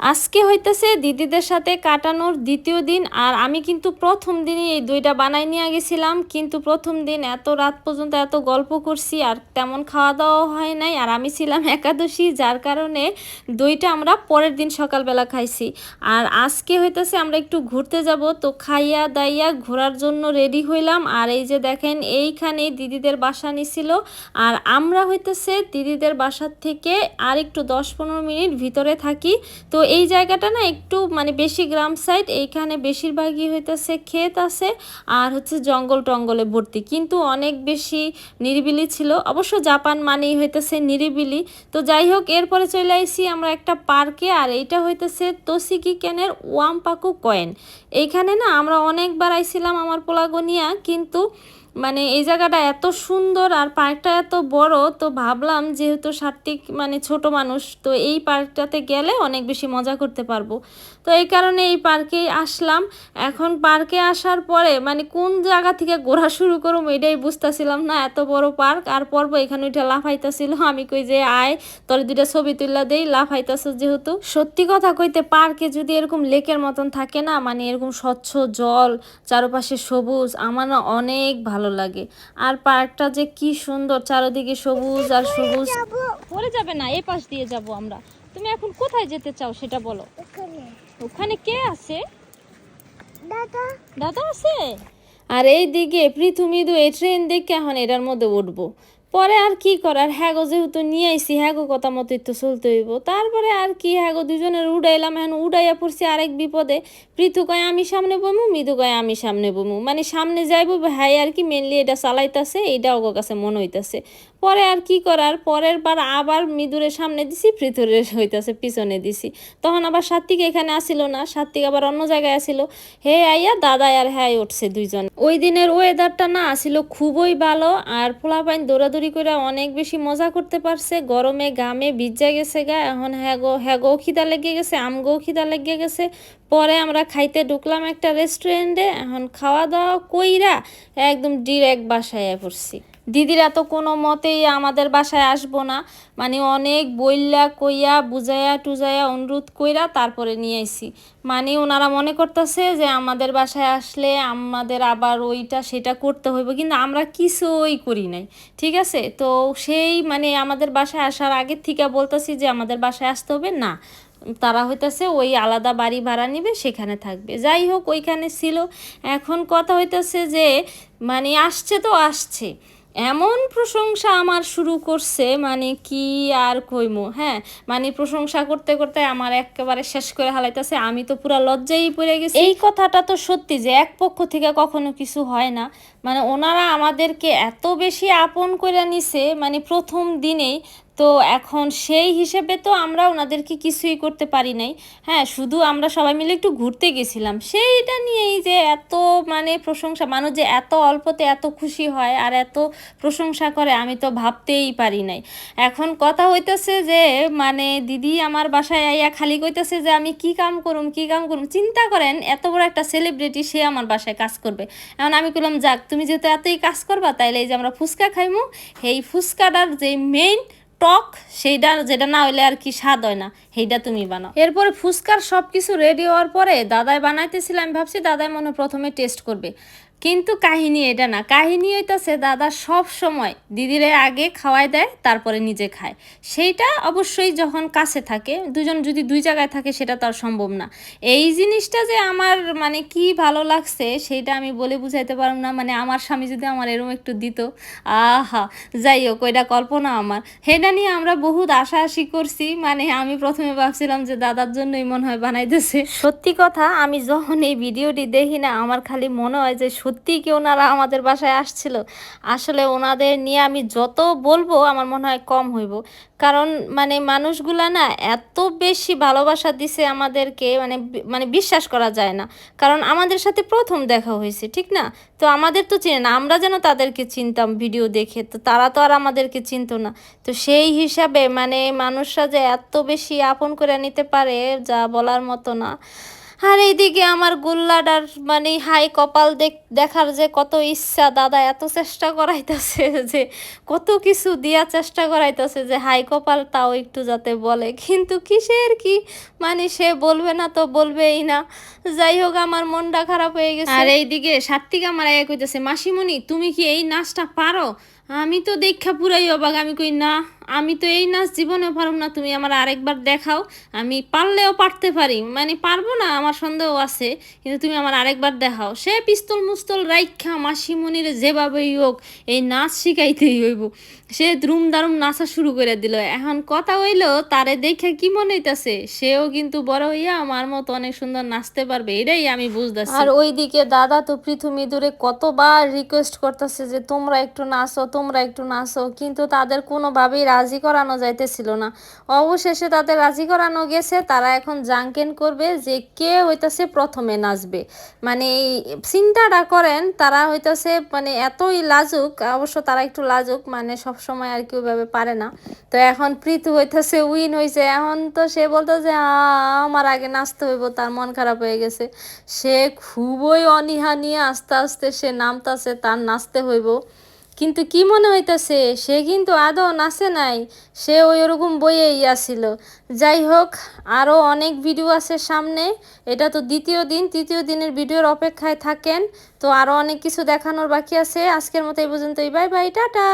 আজকে হইতেছে দিদিদের সাথে কাটানোর দ্বিতীয় দিন। আর আমি কিন্তু প্রথম দিনই এই দইটা বানাই নিয়ে গেছিলাম, কিন্তু প্রথম দিন এত রাত পর্যন্ত এত গল্প করছি আর তেমন খাওয়া দাওয়া হয় নাই। আর আমি ছিলাম একাদশী, যার কারণে দইটা আমরা পরের দিন সকালবেলা খাইছি। আর আজকে হইতেছে আমরা একটু ঘুরতে যাব, তো খাইয়া দাইয়া ঘোরার জন্য রেডি হইলাম। আর এই যে দেখেন এইখানে দিদিদের বাসা নিছিল, আর আমরা হইতেছে দিদিদের বাসার থেকে আর একটু 10-15 মিনিট ভিতরে থাকি। তো এই জায়গাটা না একটু মানে বেশি গ্রাম সাইড, এইখানে বেশিরভাগই হইতেছে ক্ষেত আছে আর হচ্ছে জঙ্গল টঙ্গলে ভর্তি, কিন্তু অনেক বেশি নিরিবিলি ছিল। অবশ্য জাপান মানেই হইতেছে নিরিবিলি। তো যাই হোক, এরপরে চলে আইসি আমরা একটা পার্কে, আর এইটা হইতেছে তোসিকি কেনের ওয়ামপাকু কয়েন। এইখানে না আমরা অনেকবার আইছিলাম আমার পোলাগনিয়া, কিন্তু মানে এই জায়গাটা এত সুন্দর আর পার্কটা এত বড়, তো ভাবলাম যেহেতু সাত্বিক মানে ছোট মানুষ, তো এই পার্কটাতে গেলে অনেক বেশি মজা করতে পারবো। তো এই কারণে এই পার্কেই আসলাম। এখন পার্কে আসার পরে মানে কোন জায়গা থেকে ঘোরা শুরু করবো এটাই বুঝতেছিলাম না, এত বড় পার্ক। আর পর্ব এখানে উঠে লাফাইতেছিল, আমি কই যে আয় তোর দুইটা ছবি তুললা দেই, লাফাইতেছ যেহেতু। সত্যি কথা কইতে পার্কে যদি এরকম লেকের মতন থাকে না, মানে এরকম স্বচ্ছ জল, চারপাশে সবুজ, আমার না অনেক ভালো লাগে। আর পার্কটা যে কি সুন্দর, চারিদিকে সবুজ আর সবুজ। পরে যাবে না, এই পাশ দিয়ে যাব আমরা। তুমি এখন কোথায় যেতে চাও সেটা বলো। ওখানে কে আছে? দাদা। দাদা আছে। আর এই দিকে পৃথুমিদু এই ট্রেন দেখে এখন এটার মধ্যে উঠবো। পরে আর কি করার, হ্যাগো যেহেতু নিয়ে আইসি হ্যাগো কথা মতোই তো চলতে হইব। তারপরে আর কি, হ্যাগো দুজনের উড়াইলাম, এখন উড়াইয়া পড়ছি আরেক বিপদে। পৃথু কয় আমি সামনে বমু, মৃদু কয় আমি সামনে বমু, মানে সামনে যাইব হ্যাঁ আর কি মেনলি এটা চালাইতেছে, এইটা ওর কাছে মনে হইতাছে। পরে আর কি করার, পরের বার আবার মৃদুরের সামনে দিছি, পৃথুরের হইতাছে পিছনে দিছি। তখন আবার সাত্বিক এখানে আসিল না, সাত্বিক আবার অন্য জায়গায় আসিল। হে আইয়া দাদা আর হ্যাঁ উঠছে দুইজন। ওই দিনের ওয়েদারটা না আসিল খুবই ভালো, আর পোলাপাইন দৌড়াদৌড়ি করে অনেক বেশি মজা করতে পারছে, গরমে ঘামে ভিজা গেছে গা। এখন হ্যাগো খিদা লেগে গেছে, আমগো খিদা লেগে গেছে। পরে আমরা খাইতে ঢুকলাম একটা রেস্টুরেন্টে, এখন খাওয়া দাওয়া কইরা একদম ডিরেক্ট বাসায় পড়ছি। দিদিরা তো কোনো মতেই আমাদের বাসায় আসবো না, মানে অনেক বইল্লা কইয়া বুঝাইয়া টুজাইয়া অনুরোধ কইরা তারপরে নিয়ে আইছি। মানে ওনারা মনে করতেছে যে আমাদের বাসায় আসলে আমাদের আবার ওইটা সেটা করতে হইব, কিন্তু আমরা কিছুই করি নাই। ঠিক আছে, তো সেই মানে আমাদের বাসায় আসার আগের থেকে বলতেছি যে আমাদের বাসায় আসতে হবে না, তারা হইতেছে ওই আলাদা বাড়ি ভাড়া নিবে, সেখানে থাকবে। যাই হোক, ওইখানে ছিল। এখন কথা হইতেছে যে মানে আসছে তো আসছে, এমন প্রশংসা আমার শুরু করছে, মানে কি আর কইমো। হ্যাঁ, মানে প্রশংসা করতে করতে আমার একেবারে শেষ করে হালাইতেছে, আমি তো পুরা লজ্জাই পড়ে গেছি। এই কথাটা তো সত্যি যে এক পক্ষ থেকে কখনো কিছু হয় না, মানে ওনারা আমাদেরকে এত বেশি আপন করে নিছে মানে প্রথম দিনেই। তো এখন সেই হিসেবে তো আমরা ওনাদেরকে কিছুই করতে পারি নাই। হ্যাঁ, শুধু আমরা সবাই মিলে একটু ঘুরতে গেছিলাম, সেইটা নিয়েই যে এত মানে প্রশংসা, মানুষ যে এত অল্পতে এত খুশি হয় আর এত প্রশংসা করে আমি তো ভাবতেই পারি নাই। এখন কথা হইতেছে যে মানে দিদি আমার বাসায় আইয়া খালি কইতেছে যে আমি কি কাম করুম কি কাম করুম। চিন্তা করেন, এত বড় একটা সেলিব্রিটি সে আমার বাসায় কাজ করবে। এখন আমি বললাম যাক, তুমি যেহেতু এতই কাজ করবা তাইলে এই যে আমরা ফুচকা খাইমু, এই ফুচকাটার যে মেইন টক সেইটা, যেটা না হইলে আর কি স্বাদ হয় না, সেইটা তুমি বানাও। এরপরে ফুচকার সব কিছু রেডি হওয়ার পরে দাদাই বানাইতেছিলাম, আমি ভাবছি দাদাই মনে প্রথমে টেস্ট করবে, কিন্তু কাহিনী এটা না। কাহিনী হইতাছে দাদা সব সময় দিদিরে আগে খাওয়াই দেয় তারপরে নিজে খায়। সেইটা অবশ্যই যখন কাছে থাকে, দুজন যদি দুই জায়গায় থাকে সেটা তো আর সম্ভব না। এই জিনিসটা যে আমার মানে কি ভালো লাগছে সেইটা আমি বলে বুঝাইতে পারব না। মানে আমার স্বামী যদি আমার এরকম একটু দিত, আহা। যাই হোক, ওইটা কল্পনা আমার। সেটা নিয়ে আমরা বহুত আশাআশি করছি, মানে আমি প্রথমে ভাবছিলাম যে দাদার জন্যই মনে হয় বানাইতেছে। সত্যি কথা, আমি যখন এই ভিডিওটি দেখি না আমার খালি মনে হয় যে সত্যি কি ওনারা আমাদের বাসায় আসছিল। আসলে ওনাদের নিয়ে আমি যত বলবো আমার মনে হয় কম হইব, কারণ মানে মানুষগুলা না এত বেশি ভালোবাসা দিছে আমাদেরকে, মানে মানে বিশ্বাস করা যায় না। কারণ আমাদের সাথে প্রথম দেখা হয়েছে, ঠিক না? তো আমাদের তো চিনে না, আমরা যেন তাদেরকে চিনতাম ভিডিও দেখে, তো তারা তো আর আমাদেরকে চিনতো না। তো সেই হিসাবে মানে মানুষরা যে এত বেশি আপন করে নিতে পারে যা বলার মতো না। আর এইদিকে আমার গোল্লাটার মানে হাই কপাল দেখার যে কত ইচ্ছা, দাদা এত চেষ্টা করাইতেছে যে কত কিছু দিয়া চেষ্টা করাইতেছে যে হাই কপাল তাও একটু যাতে বলে, কিন্তু কিসের কি মানে সে বলবে না তো বলবেই না। যাই হোক আমার মনটা খারাপ হয়ে গেছে। আর এইদিকে সাত্বিক আমার এক কইতেছে, মাসিমণি তুমি কি এই নাচটা পারো? আমি তো দেখা পুরাই অবাক। আমি কই না, আমি তো এই নাচ জীবনে পারব না, তুমি আমার আরেকবার দেখাও। আমি পারলেও পারতে পারি, মানে পারবো না আমার সন্দেহ আছে, কিন্তু তুমি আমার আরেকবার দেখাও। সে পিস্তল মুস্তল রাইখা মাসিমণির যেভাবেই হোক এই নাচ শিখাইতেই হইব। সে দ্রুম দারুম নাচা শুরু করে দিল। এখন কথা হইলো তারে দেখে কি মনে হইতাছে সেও কিন্তু বড় হইয়া আমার মতো অনেক সুন্দর নাচতে পারবে, এটাই আমি বুঝতেছি। আর ওইদিকে দাদা তো পৃথু মিদুরে কতবার রিকোয়েস্ট করতেছে যে তোমরা একটু নাচো, তোমরা একটু নাচো, কিন্তু তাদের কোনোভাবেই রাজি করানো যাইতেছিল না। অবশেষে তাদের রাজি করানো গেছে, তারা এখন জাঙ্কেন করবে যে কে হইতাছে প্রথমে নাচবে। মানে এই চিন্তাটা করেন, তারা হইতাছে মানে এতই লাজুক, অবশ্য তারা একটু লাজুক, মানে সব সময় আর কি ওইভাবে পারে না। তো এখন প্রীতু হইতাছে উইন হয়েছে, এখন তো সে বলতেছে আমার আগে নাচতে হইব, তার মন খারাপ হয়ে গেছে। সে খুবই অনীহা নিয়ে আস্তে আস্তে সে নামতাছে, তার নাচতে হইব। কিন্তু কি মনে হইতেছে সে কিন্তু আদৌ নাচে নাই, সে ওই ওরকম বইয়েই আসিল। যাই হোক, আরও অনেক ভিডিও আছে সামনে। এটা তো দ্বিতীয় দিন, তৃতীয় দিনের ভিডিওর অপেক্ষায় থাকেন। তো আরও অনেক কিছু দেখানোর বাকি আছে। আজকের মতো এই পর্যন্তই, বাই বাই, টাটা।